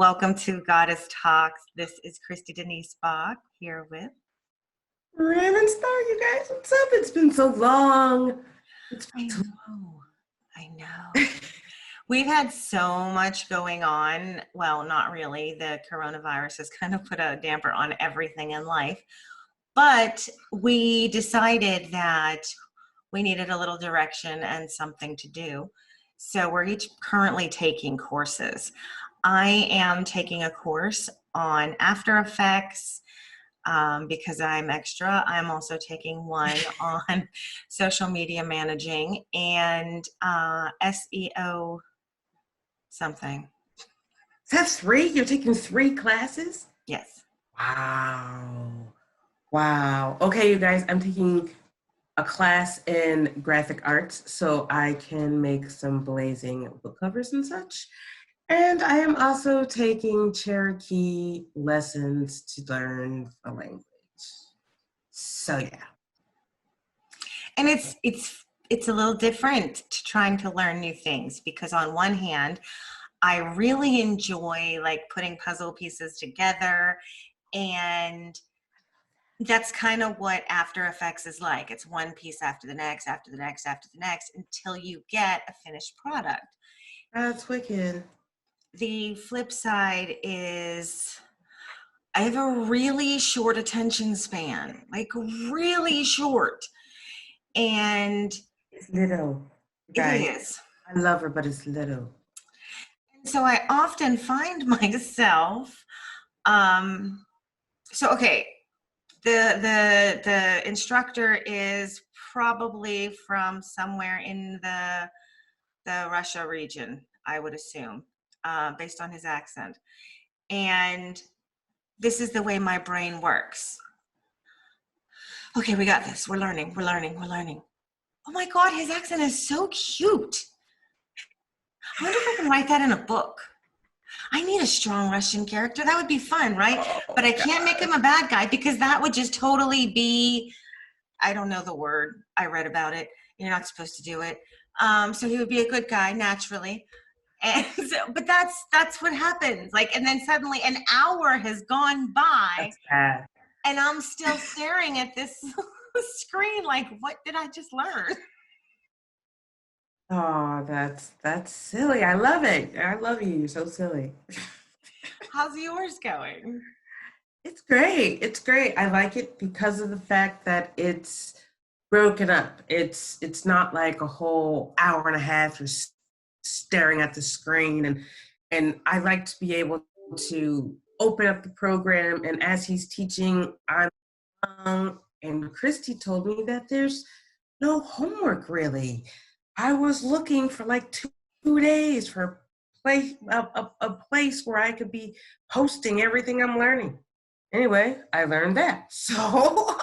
welcome to Goddess Talks. This is Kristy Denise Bach here with. Raven Star, you guys, what's up? It's been so long. I know. We've had so much going on. Well, not really. The coronavirus has kind of put a damper on everything in life. But we decided that we needed a little direction and something to do. So we're each currently taking courses. I am taking a course on After Effects because I'm extra. I'm also taking one on social media managing and SEO something. Is that 3? You're taking 3 classes? Yes. Wow. Okay, you guys, I'm taking a class in graphic arts so I can make some blazing book covers and such. And I am also taking Cherokee lessons to learn the language. So yeah. And it's a little different to trying to learn new things because on one hand, I really enjoy like putting puzzle pieces together, and that's kind of what After Effects is like. It's one piece after the next, after the next, after the next, until you get a finished product. That's wicked. The flip side is I have a really short attention span, like really short. And It's little. it Guys, is. I love her, but it's little. So I often find myself, okay, the instructor is probably from somewhere in the Russia region, I would assume, based on his accent. And this is the way my brain works. Okay, we got this. We're learning. Oh my God, his accent is so cute. I wonder if I can write that in a book. I need a strong Russian character. That would be fun, right? But I can't make him a bad guy because that would just totally be, I don't know the word. I read about it. You're not supposed to do it. So he would be a good guy naturally. And so, but that's what happens. Like, and then suddenly an hour has gone by and I'm still staring at this screen like, what did I just learn? Oh, that's silly. I love it. I love you. You're so silly. How's yours going? It's great. It's great. I like it because of the fact that it's broken up. It's not like a whole hour and a half just staring at the screen, and I like to be able to open up the program, and as he's teaching, and Kristy told me that there's no homework really. I was looking for like 2 days for a place where I could be posting everything I'm learning. Anyway, I learned that. So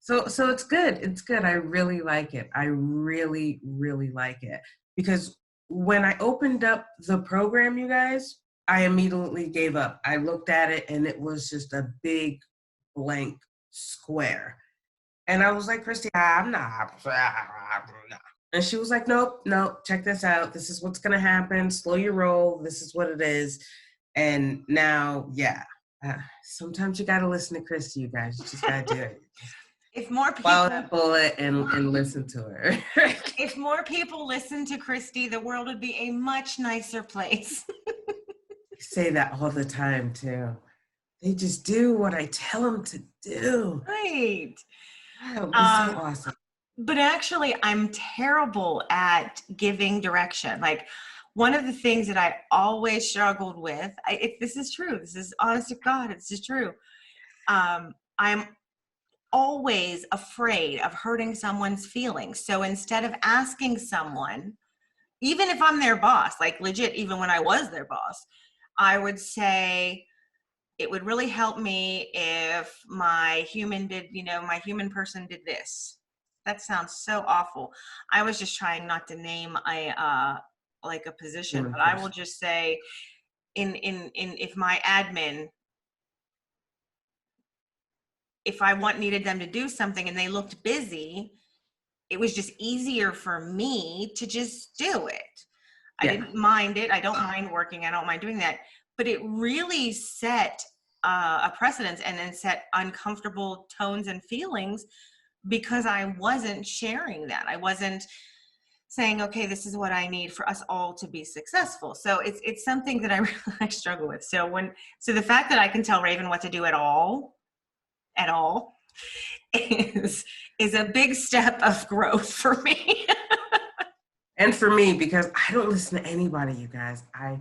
it's good. It's good. I really like it. I really, really like it. Because when I opened up the program, you guys, I immediately gave up. I looked at it and it was just a big blank square. And I was like, Kristy, I'm not. And she was like, nope, check this out. This is what's going to happen. Slow your roll. This is what it is. And now, yeah. Sometimes you got to listen to Kristy, you guys. You just got to do it. If more people follow that bullet and listen to her. If more people listen to Kristy, the world would be a much nicer place. I say that all the time, too. They just do what I tell them to do. Right. That would be so awesome. But actually, I'm terrible at giving direction. Like, one of the things that I always struggled with, this is true. This is honest to God. It's just true. I'm always afraid of hurting someone's feelings. So instead of asking someone, even if I'm their boss, like legit, even when I was their boss, I would say, it would really help me if my human person did this. That sounds so awful. I was just trying not to name a position, but I will just say if my admin, if I needed them to do something and they looked busy, it was just easier for me to just do it. I didn't mind it. I don't mind working. I don't mind doing that. but it really set a precedence and then set uncomfortable tones and feelings because I wasn't sharing that. I wasn't saying, okay, this is what I need for us all to be successful. So it's something that I really I struggle with. So the fact that I can tell Raven what to do at all is a big step of growth for me. And for me, because I don't listen to anybody, you guys. I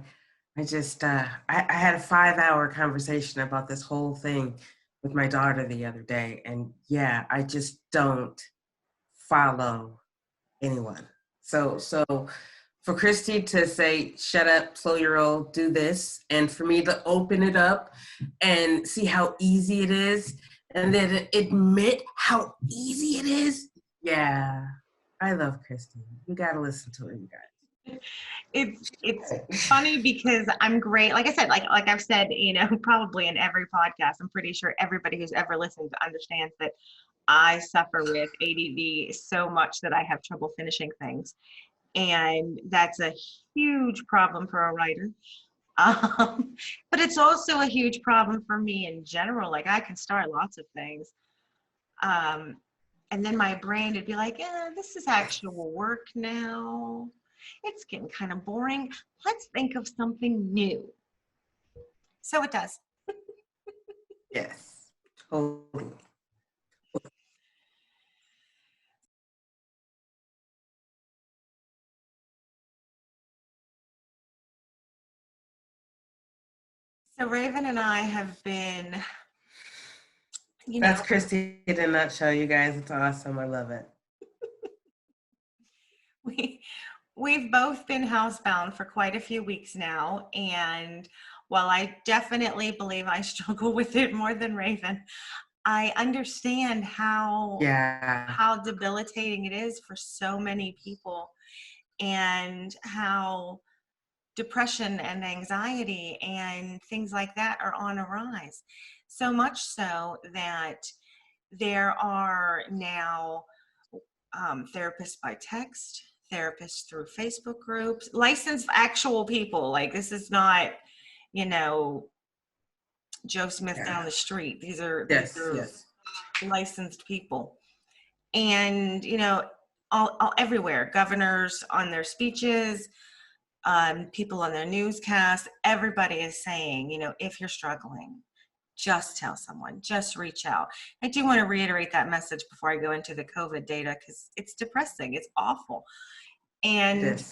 just I had a 5-hour conversation about this whole thing with my daughter the other day, and yeah, I just don't follow anyone. So for Kristy to say, shut up, slow your roll, do this, and for me to open it up and see how easy it is, and then admit how easy it is. Yeah, I love Kristy. You gotta listen to her, you guys. It's funny because I'm great. Like I said, like I've said, probably in every podcast, I'm pretty sure everybody who's ever listened understands that I suffer with ADD so much that I have trouble finishing things. And that's a huge problem for a writer. But it's also a huge problem for me in general. Like I can start lots of things. And then my brain would be like, this is actual work now. It's getting kind of boring. Let's think of something new. So it does. Yes, totally. So Raven and I have been, That's Kristy in a nutshell, you guys. It's awesome. I love it. we've both been housebound for quite a few weeks now. And while I definitely believe I struggle with it more than Raven, I understand how debilitating it is for so many people, and how depression and anxiety and things like that are on a rise. So much so that there are now therapists by text, therapists through Facebook groups, licensed actual people. Like this is not, Joe Smith down the street. These are licensed people. And, all everywhere, governors on their speeches, people on their newscasts, everybody is saying, if you're struggling, just tell someone, just reach out. I do want to reiterate that message before I go into the COVID data, because it's depressing. It's awful. And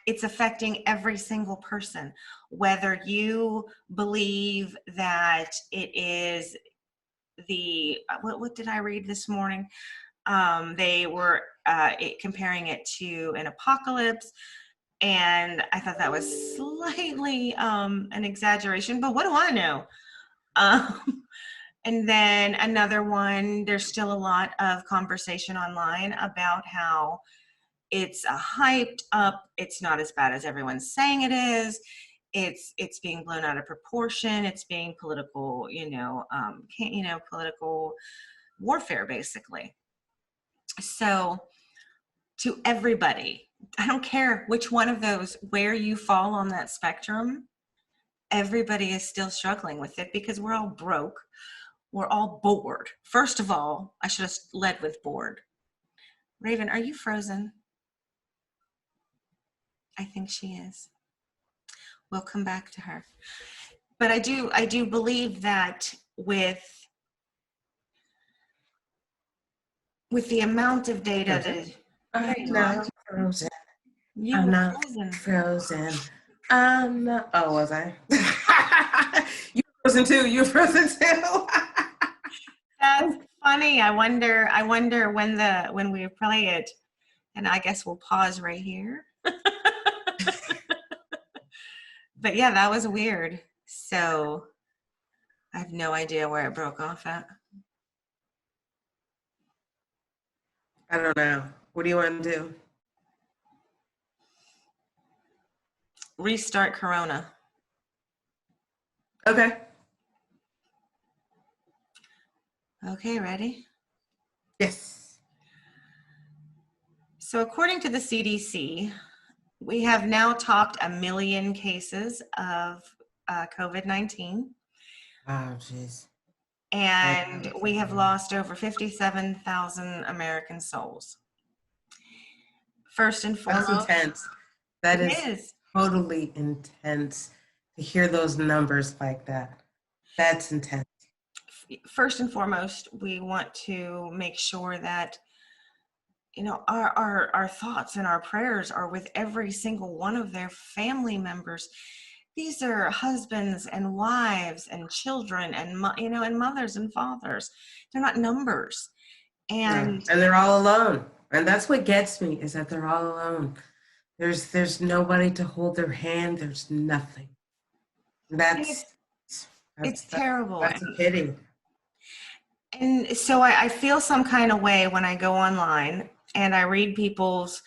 it's affecting every single person, whether you believe that it is what did I read this morning? They were comparing it to an apocalypse. And I thought that was slightly an exaggeration, but what do I know? And then another one, there's still a lot of conversation online about how it's hyped up. It's not as bad as everyone's saying it is. It's being blown out of proportion. It's being political, political warfare, basically. So to everybody, I don't care which one of those, where you fall on that spectrum, everybody is still struggling with it because we're all broke. We're all bored. First of all, I should have led with bored. Raven, are you frozen? I think she is. We'll come back to her. But I do believe that with the amount of data that I'm not frozen. I'm not frozen. I'm not. Oh, was I? You were frozen too. You were frozen too. That's funny. I wonder when we play it, and I guess we'll pause right here. But yeah, that was weird. So I have no idea where it broke off at. I don't know. What do you want to do? Restart Corona. Okay. Okay, ready? Yes. So according to the CDC, we have now topped 1 million cases of COVID-19. Oh, jeez. And we have lost over 57,000 American souls. First and That's foremost, intense. That it is is. totally intense to hear those numbers like that. That's intense. First and foremost, we want to make sure that our thoughts and our prayers are with every single one of their family members. These are husbands and wives and children and and mothers and fathers. They're not numbers. No. And And they're all alone. And that's what gets me, is that they're all alone. There's nobody to hold their hand. There's nothing. That's it's that's terrible. that's a pity. And so I feel some kind of way when I go online and I read people's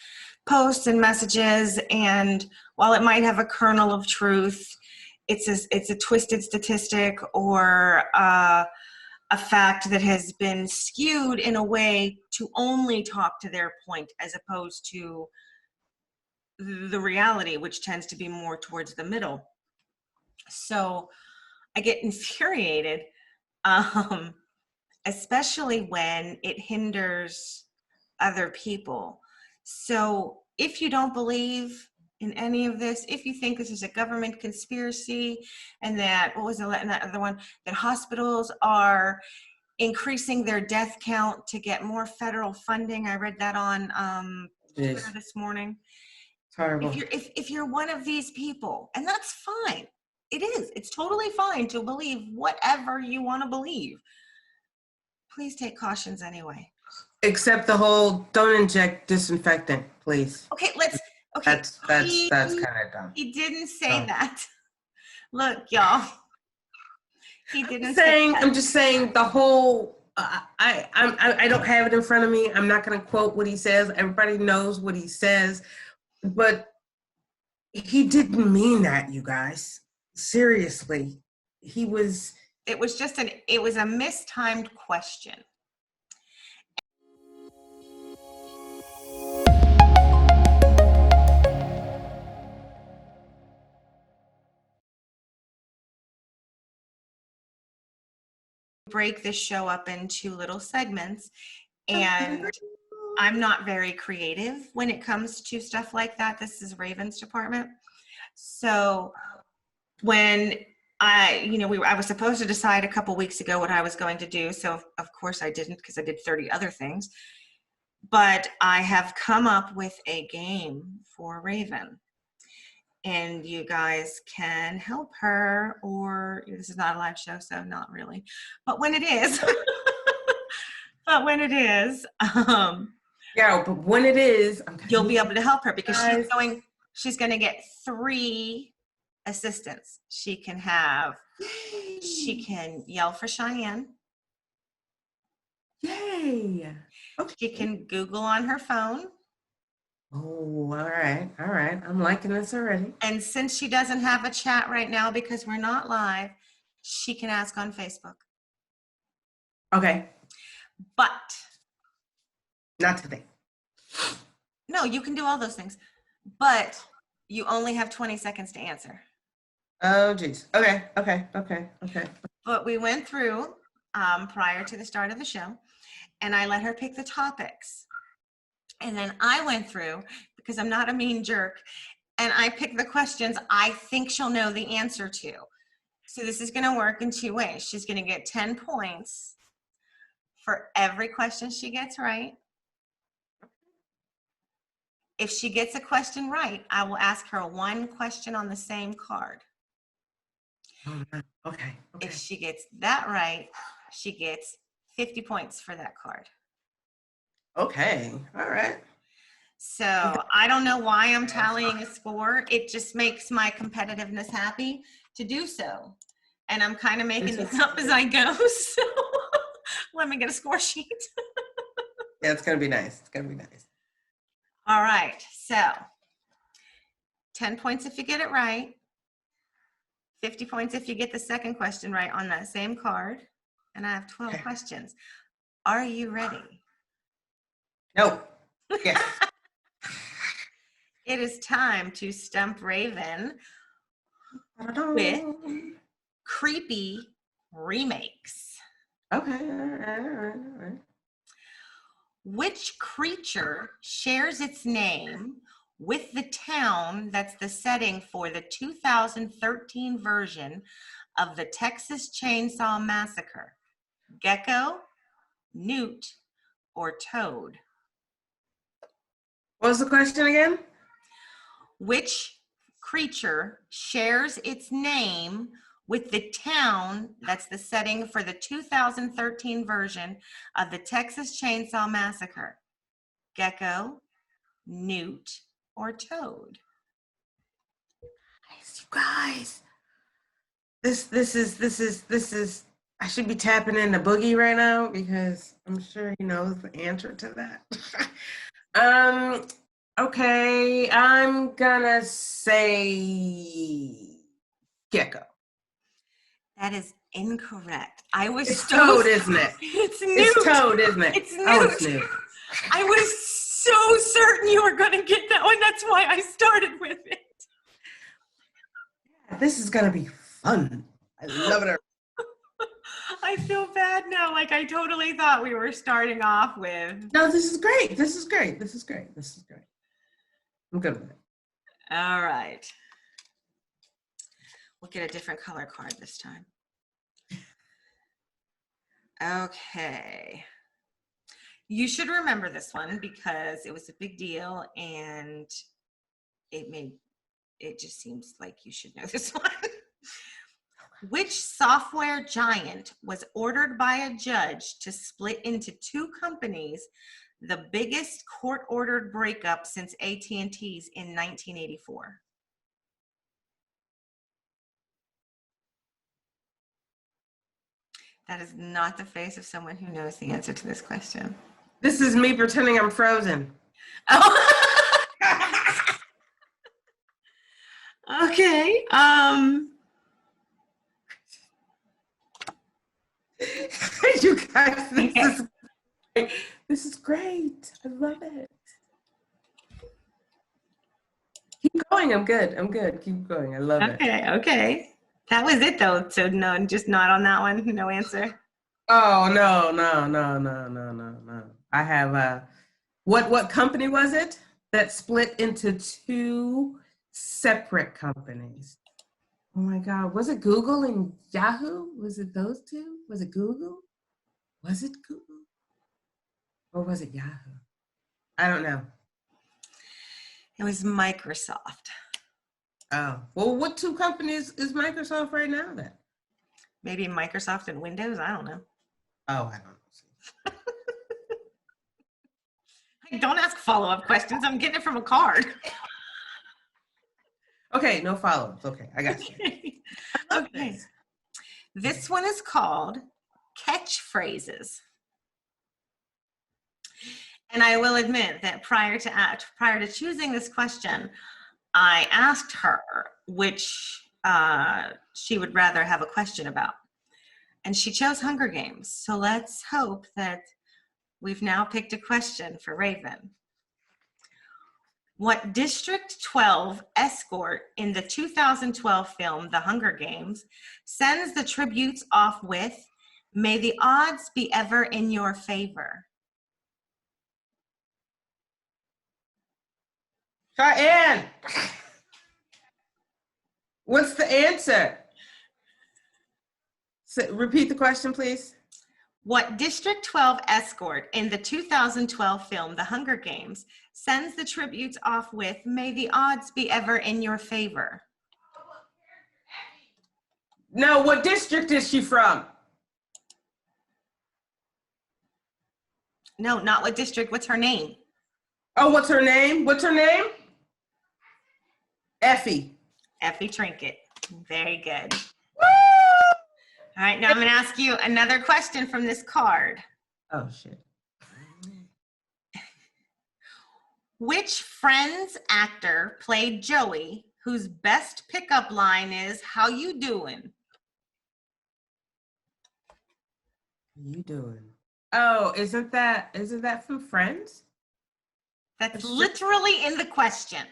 posts and messages, and while it might have a kernel of truth, it's a twisted statistic or a fact that has been skewed in a way to only talk to their point as opposed to the reality, which tends to be more towards the middle. So I get infuriated, especially when it hinders other people. So if you don't believe in any of this, if you think this is a government conspiracy and that, what was that other one, that hospitals are increasing their death count to get more federal funding. I read that on Twitter this morning. It's horrible. If you're one of these people, and that's fine. It's totally fine to believe whatever you want to believe. Please take cautions anyway. Except the whole don't inject disinfectant, please. Okay, That's kind of dumb. He didn't say that. Look, y'all. He didn't say that. I'm just saying the whole. I don't have it in front of me. I'm not going to quote what he says. Everybody knows what he says, but he didn't mean that, you guys. Seriously, he was. It was a mistimed question. Break this show up into little segments, and I'm not very creative when it comes to stuff like that. This is Raven's department. So when I was supposed to decide a couple weeks ago what I was going to do. So of course I didn't, because I did 30 other things. But I have come up with a game for Raven. And you guys can help her, or this is not a live show, so not really. But when it is, yeah, but when it is, you'll be able to help her, because she's going to get 3 assistants. She can yell for Cheyenne. Yay. Okay. She can Google on her phone. Oh, all right. I'm liking this already. And since she doesn't have a chat right now because we're not live, she can ask on Facebook. Okay. But not today. No, you can do all those things, but you only have 20 seconds to answer. Oh, geez. Okay. But we went through prior to the start of the show, and I let her pick the topics. And then I went through, because I'm not a mean jerk, and I picked the questions I think she'll know the answer to. So this is going to work in 2 ways. She's going to get 10 points for every question she gets right. If she gets a question right, I will ask her 1 question on the same card. Okay. If she gets that right, she gets 50 points for that card. Okay. All right. So I don't know why I'm tallying a score. It just makes my competitiveness happy to do so. And I'm kind of making this up as I go. So let me get a score sheet. Yeah, it's going to be nice. All right. So 10 points if you get it right. 50 points if you get the second question right on that same card. And I have 12 questions. Are you ready? No. Yes. It is time to stump Raven. with creepy remakes. Okay, all right. Which creature shares its name with the town that's the setting for the 2013 version of the Texas Chainsaw Massacre? Gecko, newt, or toad? What was the question again? Which creature shares its name with the town that's the setting for the 2013 version of the Texas Chainsaw Massacre? Gecko, newt, or toad? You guys. This is I should be tapping into Boogie right now because I'm sure he knows the answer to that. Okay, I'm gonna say gecko. That is incorrect. I was It's so toad, isn't it? It's newt. It's toad, isn't it? It's newt. Oh, it's newt. I was so certain you were going to get that one. That's why I started with it. This is gonna be fun. I love it. I feel bad now. Like I totally thought we were starting off with. No, this is great. This is great. This is great. This is great. I'm good with it. All right. We'll get a different color card this time. Okay. You should remember this one because it was a big deal and it just seems like you should know this one. Which software giant was ordered by a judge to split into two companies, the biggest court-ordered breakup since AT&T's in 1984? That is not the face of someone who knows the answer to this question. This is me pretending I'm frozen. Oh. Okay. You guys, this is great. I love it. Keep going. I'm good. Keep going. I love it. Okay. That was it though. So no, just not on that one. No answer. Oh no. I have what company was it that split into two separate companies? Oh my God. Was it Google and Yahoo? Was it those two? Was it Google? Was it Google? Or was it Yahoo? I don't know. It was Microsoft. Oh, well, what two companies is Microsoft right now then? Maybe Microsoft and Windows. I don't know. Oh, I don't know. Don't ask follow-up questions. I'm getting it from a card. Okay, no follow-ups. Okay, I got you. Okay. This one is called catchphrases. And I will admit that prior to choosing this question, I asked her which she would rather have a question about. And she chose Hunger Games. So let's hope that we've now picked a question for Raven. What District 12 escort in the 2012 film The Hunger Games sends the tributes off with, "May the odds be ever in your favor"? Cheyenne, what's the answer? Repeat the question, please. What District 12 escort in the 2012 film The Hunger Games sends the tributes off with, "May the odds be ever in your favor"? No, what district is she from? No, not what district. What's her name? Oh, what's her name? What's her name? Effie. Effie Trinket. Very good. Woo! All right, now I'm going to ask you another question from this card. Oh, shit. Which Friends actor played Joey, whose best pickup line is, "How you doing"? You doing? Oh, isn't that from Friends? That's literally in the question.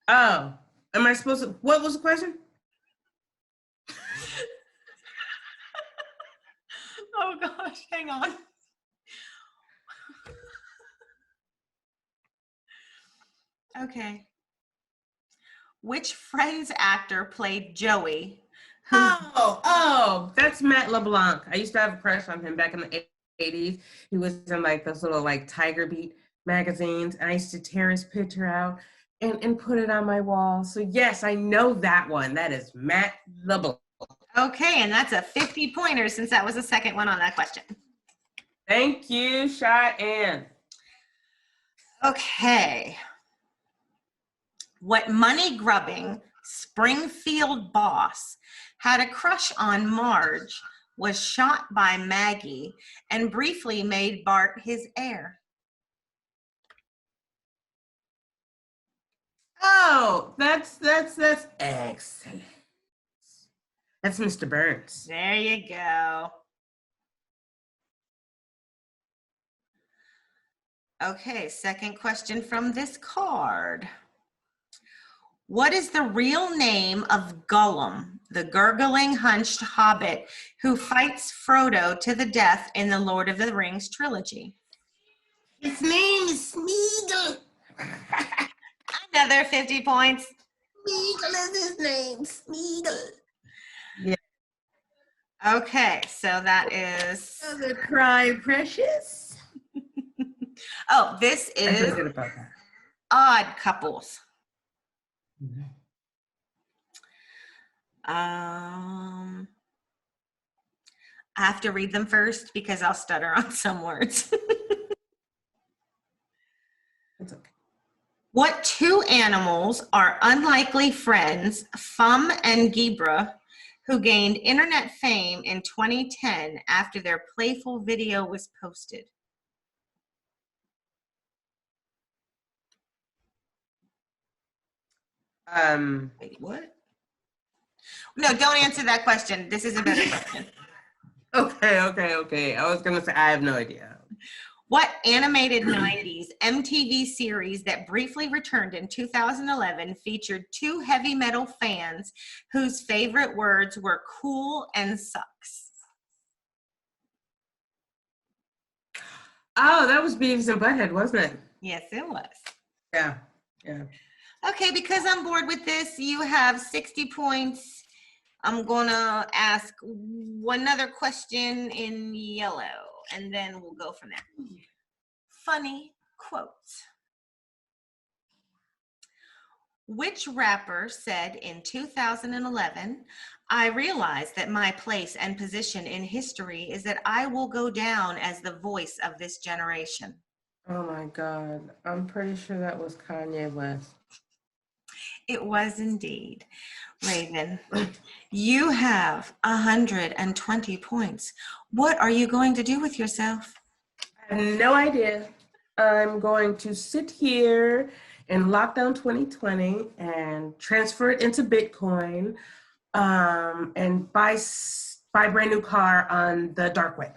Oh, am I supposed to? What was the question? Oh gosh, hang on. Okay. Which Friends actor played Joey? Oh, that's Matt LeBlanc. I used to have a crush on him back in the 80s. He was in like those little like Tiger Beat magazines, and I used to tear his picture out and put it on my wall. So yes, I know that one. That is Matt LeBlanc. Okay, and that's a 50-pointer since that was the second one on that question. Thank you, Cheyenne. Okay. What money-grubbing Springfield boss had a crush on Marge, was shot by Maggie, and briefly made Bart his heir? Oh, that's excellent. That's Mr. Burns. There you go. Okay, second question from this card. What is the real name of Gollum, the gurgling, hunched hobbit who fights Frodo to the death in the Lord of the Rings trilogy? His name is Smeagol. Another 50 points. Smeagol is his name. Smeagol. Yeah. Okay, so that is. The cry, precious. Oh, this is Odd Couples. Mm-hmm. I have to read them first because I'll stutter on some words. That's okay. What two animals are unlikely friends, Fum and Gebra, who gained internet fame in 2010 after their playful video was posted? Wait, what? No, don't answer that question. This is a better question. Okay. I was gonna say I have no idea. What animated 90s MTV series that briefly returned in 2011 featured two heavy metal fans whose favorite words were cool and sucks? Oh, that was Beavis and Butthead, wasn't it? Yes, it was. Yeah. Okay, because I'm bored with this, you have 60 points. I'm gonna ask one other question in yellow, and then we'll go from there. Funny quotes. Which rapper said in 2011, I realize that my place and position in history is that I will go down as the voice of this generation? Oh my God. I'm pretty sure that was Kanye West. It was indeed. Raven, you have 120 points. What are you going to do with yourself? I have no idea. I'm going to sit here in lockdown 2020 and transfer it into Bitcoin and buy a brand new car on the dark web.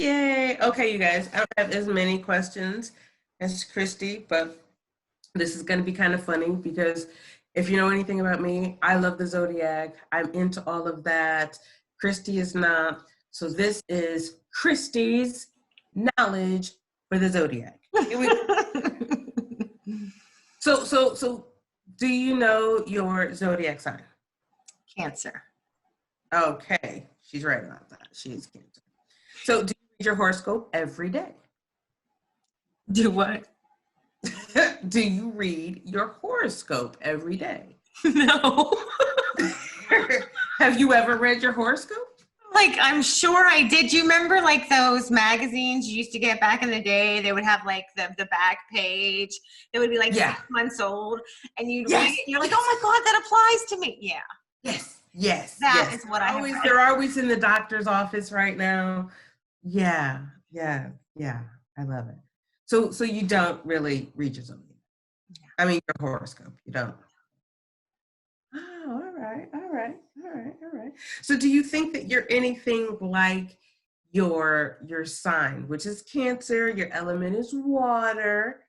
Yay. Okay, you guys, I don't have as many questions as Kristy, but this is going to be kind of funny because if you know anything about me, I love the Zodiac. I'm into all of that. Kristy is not. So this is Kristy's knowledge for the Zodiac. So do you know your Zodiac sign? Cancer. Okay, she's right about that. She is Cancer. So do you read your horoscope every day? Do what? Do you read your horoscope every day? No. Have you ever read your horoscope? Like, I'm sure I did. You remember like those magazines you used to get back in the day? They would have like the back page. It would be like 6 months old, and you'd read it and you're like, oh my God, that applies to me. Yeah. Yes. That is what I have read. They're always in the doctor's office right now. Yeah. I love it. So you don't really read your zodiac. I mean your horoscope. You don't. Oh, all right. All right. So do you think that you're anything like your sign, which is Cancer, your element is water,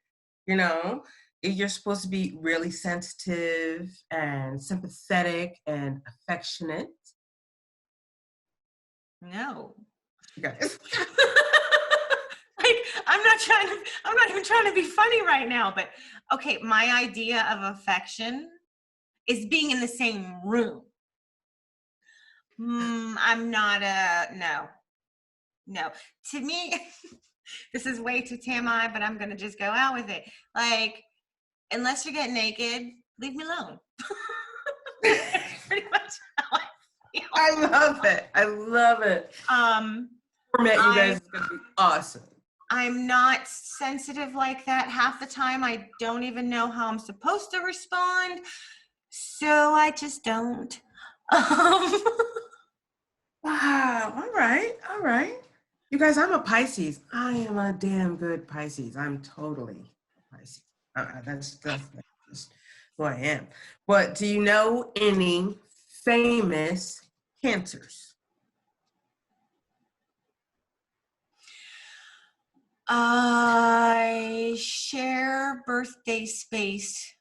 you know, you're supposed to be really sensitive and sympathetic and affectionate. No. You guys. Like, I'm not even trying to be funny right now, but okay, my idea of affection is being in the same room. I'm not no. To me, this is way too TMI, but I'm going to just go out with it. Like, unless you get naked, leave me alone. That's pretty much how I feel. I love it. I love it. Format, you guys, is going to be awesome. I'm not sensitive like that. Half the time, I don't even know how I'm supposed to respond. So I just don't. Wow. All right. All right. You guys, I'm a Pisces. I am a damn good Pisces. I'm totally a Pisces. That's just who I am. But do you know any famous Cancers? I share birthday space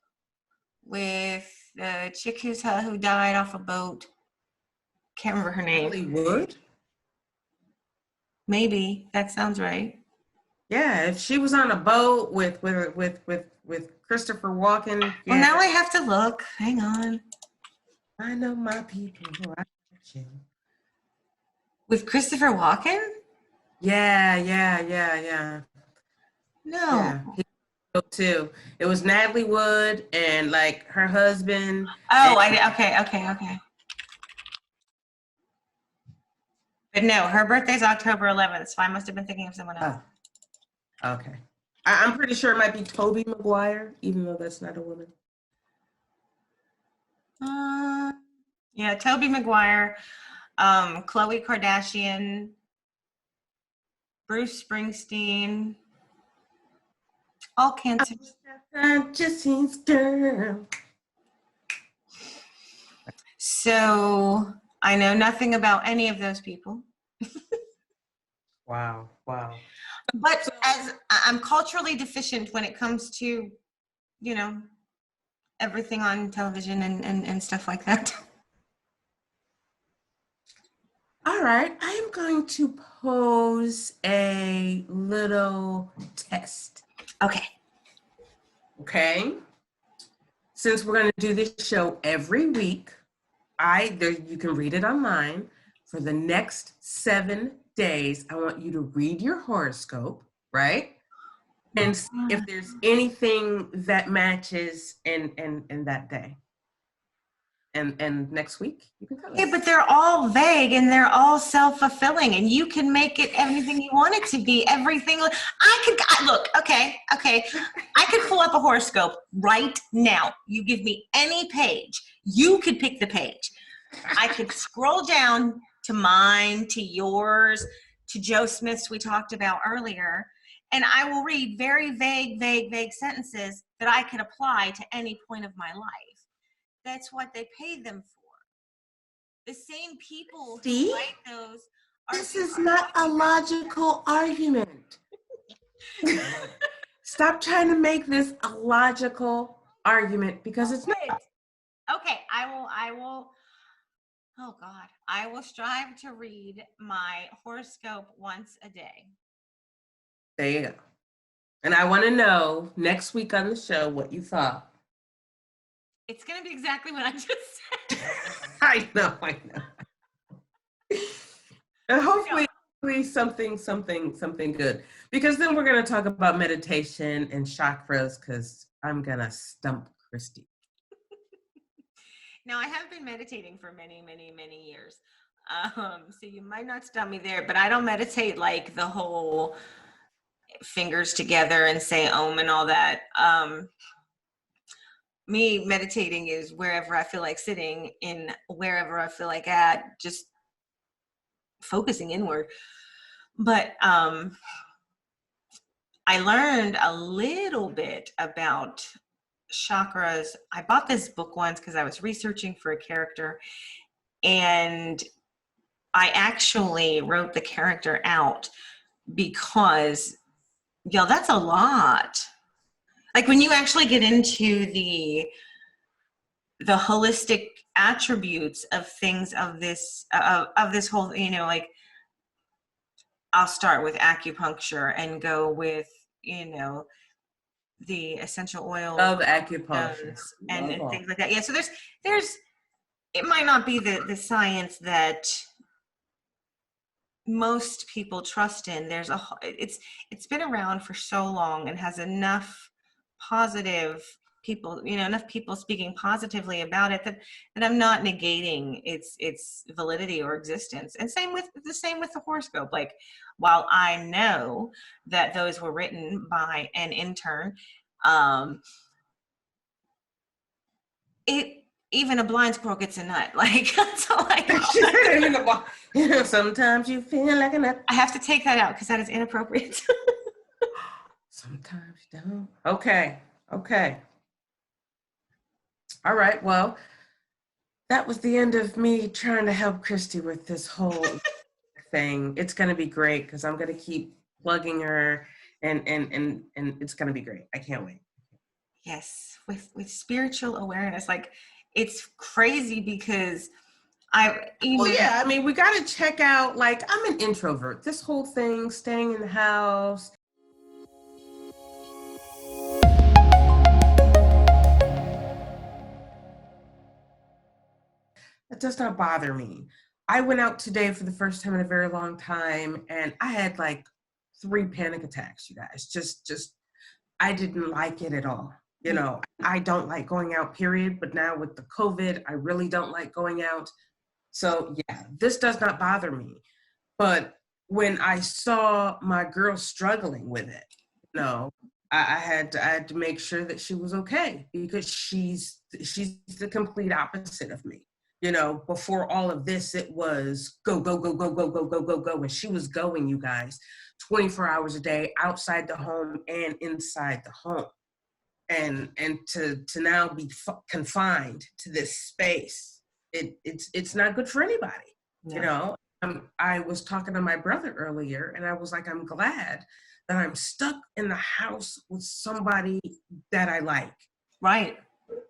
with the chick who died off a boat. Can't remember her name. Hollywood? Maybe that sounds right. Yeah, if she was on a boat with Christopher Walken. Yeah. Well, now I have to look. Hang on. I know my people. I got you. With Christopher Walken? Yeah. No. Yeah. Too. It was Natalie Wood and like her husband. Oh, okay. But no, her birthday's October 11th, so I must have been thinking of someone else. Oh, okay. I'm pretty sure it might be Tobey Maguire, even though that's not a woman. Yeah, Tobey Maguire, Khloe Kardashian, Bruce Springsteen, all Cancers. Jesse's girl. So I know nothing about any of those people. Wow. But as I'm culturally deficient when it comes to, you know, everything on television and stuff like that. All right, I am going to pose a little test. Okay. Since we're going to do this show every week, you can read it online. For the next 7 days, I want you to read your horoscope, right? And see if there's anything that matches in that day. And next week, you can tell us. Yeah, but they're all vague and they're all self-fulfilling, and you can make it anything you want it to be. Everything. Look, okay. I could pull up a horoscope right now. You give me any page. You could pick the page. I could scroll down to mine, to yours, to Joe Smith's we talked about earlier, and I will read very vague sentences that I can apply to any point of my life. That's what they pay them for. The same people who write those. This is not a logical argument. Stop trying to make this a logical argument because it's not. Okay, I will. Oh God, I will strive to read my horoscope once a day. There you go. And I want to know next week on the show what you thought. It's going to be exactly what I just said. I know. And hopefully something good. Because then we're going to talk about meditation and chakras because I'm going to stump Kristy. Now, I have been meditating for many years. So you might not stump me there, but I don't meditate like the whole fingers together and say Om and all that. Me meditating is wherever I feel like sitting, in wherever I feel like at, just focusing inward. But I learned a little bit about chakras. I bought this book once because I was researching for a character, And I actually wrote the character out because, that's a lot. Like when you actually get into the holistic attributes of things of this whole, like I'll start with acupuncture and go with, the essential oils Love acupuncture. and Love things like that. Yeah. So there's it might not be the science that most people trust in. It's been around for so long and has enough positive people, enough people speaking positively about it that I'm not negating its validity or existence. And same with the horoscope. Like, while I know that those were written by an intern, um, it even a blind squirrel gets a nut. Like, that's all I know. Sometimes you feel like a nut. I have to take that out because that is inappropriate. Sometimes you don't. Okay. All right. Well, that was the end of me trying to help Kristy with this whole thing. It's going to be great because I'm going to keep plugging her, and it's going to be great. I can't wait. Yes, with spiritual awareness, like it's crazy because Well, yeah, I mean, we got to check out, like, I'm an introvert. This whole thing, staying in the house. That does not bother me. I went out today for the first time in a very long time, and I had like 3 panic attacks, you guys. Just, I didn't like it at all. I don't like going out, period. But now with the COVID, I really don't like going out. So yeah, this does not bother me. But when I saw my girl struggling with it, I had to make sure that she was okay, because she's the complete opposite of me. Before all of this, it was go, go, go, go, go, go, go, go, go. And she was going, you guys, 24 hours a day, outside the home and inside the home. And to now be confined to this space, it's not good for anybody. No. I was talking to my brother earlier, and I was like, I'm glad that I'm stuck in the house with somebody that I like. Right.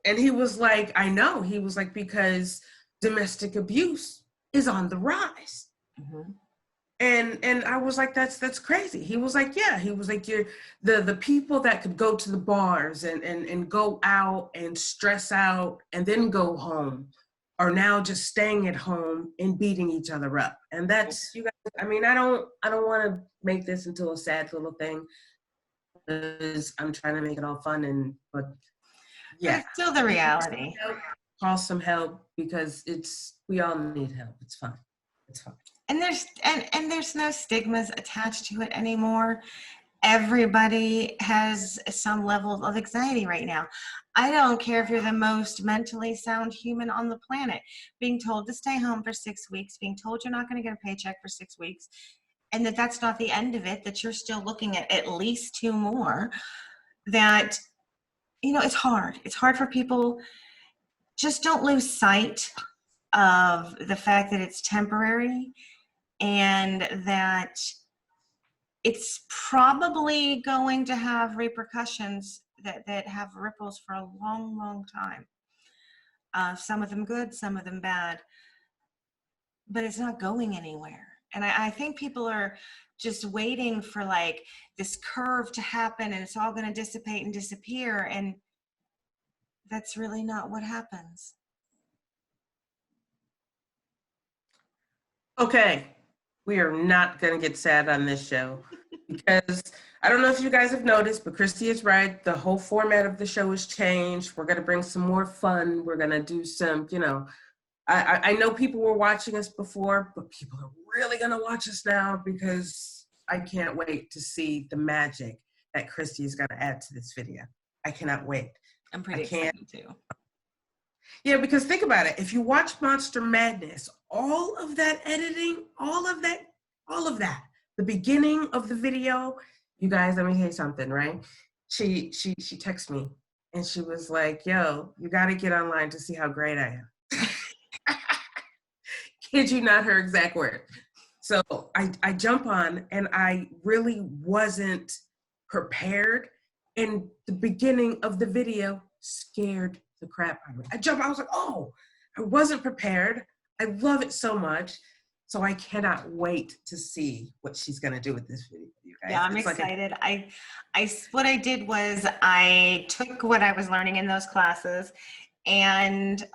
And he was like, I know. He was like, because domestic abuse is on the rise. Mm-hmm. And I was like, that's crazy. He was like, yeah. He was like, you're the people that could go to the bars and go out and stress out and then go home are now just staying at home and beating each other up. And that's, you guys, I mean, I don't want to make this into a sad little thing, because I'm trying to make it all fun, but yeah. But it's still the reality. Call some help, because we all need help. It's fine. And there's no stigmas attached to it anymore. Everybody has some level of anxiety right now. I don't care if you're the most mentally sound human on the planet, being told to stay home for 6 weeks, being told you're not going to get a paycheck for 6 weeks, and that's not the end of it, that you're still looking at least 2 more, that, it's hard. It's hard for people. Just don't lose sight of the fact that it's temporary, and that it's probably going to have repercussions that have ripples for a long, long time. Some of them good, some of them bad, but it's not going anywhere. And I think people are just waiting for like this curve to happen, and it's all going to dissipate and disappear. And that's really not what happens. Okay, we are not going to get sad on this show, because I don't know if you guys have noticed, but Kristy is right. The whole format of the show has changed. We're going to bring some more fun. We're going to do some, I know people were watching us before, but people are really going to watch us now, because I can't wait to see the magic that Kristy is going to add to this video. I cannot wait. I'm pretty excited too. Yeah, because think about it. If you watch Monster Madness, all of that editing, all of that, the beginning of the video, you guys, let me tell you something, right? She texted me, and she was like, yo, you got to get online to see how great I am. Kid you not, her exact word. So I jump on, and I really wasn't prepared. And the beginning of the video scared the crap out of me. I was like, oh, I wasn't prepared. I love it so much. So I cannot wait to see what she's gonna do with this video, you guys. Yeah, I'm It's like excited. What I did was I took what I was learning in those classes and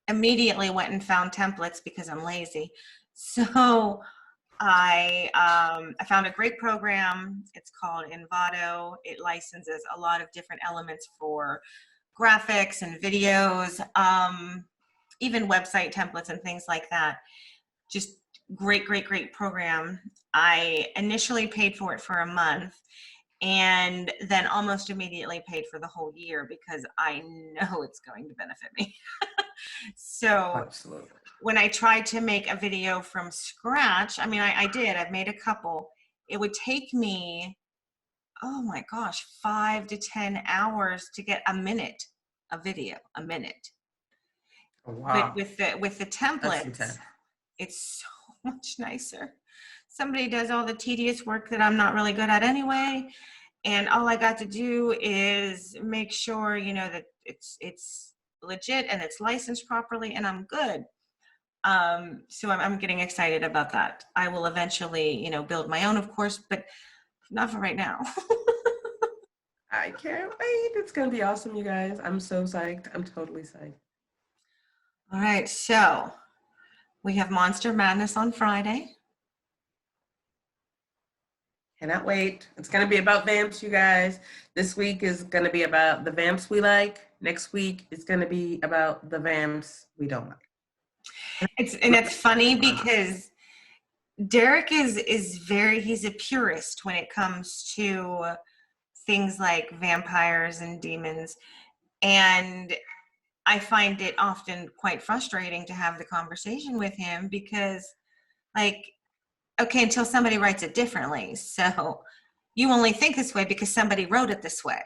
immediately went and found templates because I'm lazy. So I found a great program. It's called Envato. It licenses a lot of different elements for graphics and videos, even website templates and things like that. Just great program. I initially paid for it for a month and then almost immediately paid for the whole year because I know it's going to benefit me. So absolutely. when I tried to make a video from scratch, I mean, I did, I've made a couple. It would take me, oh my gosh, 5 to 10 hours to get a minute of video, a minute. Oh, But wow. with the That's templates, intense. it's so much nicer. Somebody does all the tedious work that I'm not really good at anyway. And all I got to do is make sure, you know, that it's legit and it's licensed properly and I'm good. So I'm getting excited about that. I will eventually, you know, build my own, of course, but not for right now. I can't wait. It's gonna be awesome, you guys. I'm so psyched. I'm totally psyched. All right, so we have Monster Madness on Friday. Cannot wait. It's going to be about vamps, you guys. This week is going to be about the vamps we like. Next week is going to be about the vamps we don't like. It's funny because Derek is he's a purist when it comes to things like vampires and demons. And I find it often quite frustrating to have the conversation with him because, like, okay, until somebody writes it differently. So you only think this way because somebody wrote it this way.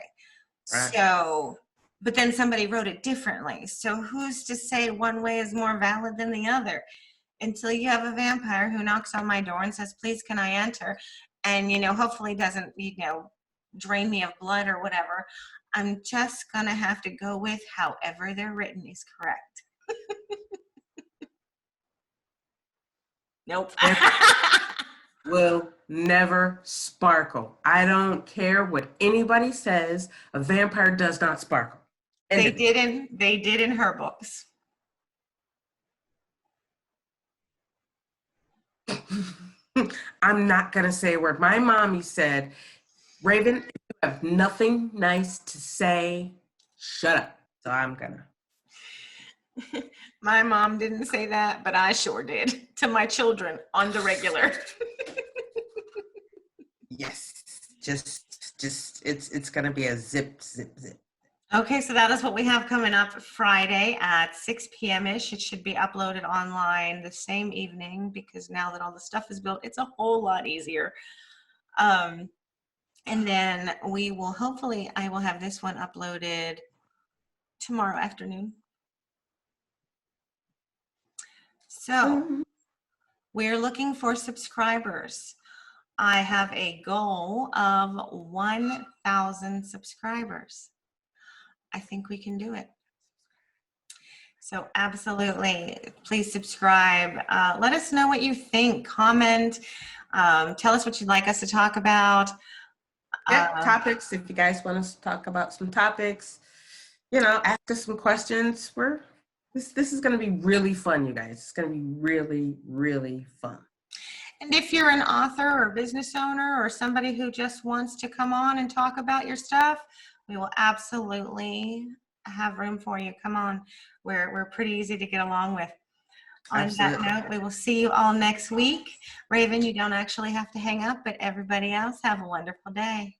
Right. So, but then somebody wrote it differently. So who's to say one way is more valid than the other? Until you have a vampire who knocks on my door and says, please, can I enter? And, you know, hopefully doesn't, you know, drain me of blood or whatever. I'm just going to have to go with however they're written is correct. Nope. Will never sparkle. I don't care what anybody says. A vampire does not sparkle. They did in her books. I'm not going to say a word. My mommy said, Raven, if you have nothing nice to say, shut up. So I'm going to. My mom didn't say that, but I sure did to my children on the regular. Yes. Just it's going to be a zip. Okay, so that is what we have coming up Friday at 6 p.m.-ish. It should be uploaded online the same evening because now that all the stuff is built, it's a whole lot easier. And then we will hopefully, I will have this one uploaded tomorrow afternoon. So we're looking for subscribers. I have a goal of 1,000 subscribers. I think we can do it. So absolutely, please subscribe. Let us know what you think. Comment. Tell us what you'd like us to talk about. Topics, if you guys want us to talk about some topics, you know, ask us some questions. This is going to be really fun, you guys. It's going to be really, really fun. And if you're an author or business owner or somebody who just wants to come on and talk about your stuff, we will absolutely have room for you. Come on. We're pretty easy to get along with. On that note, we will see you all next week. Raven, you don't actually have to hang up, but everybody else have a wonderful day.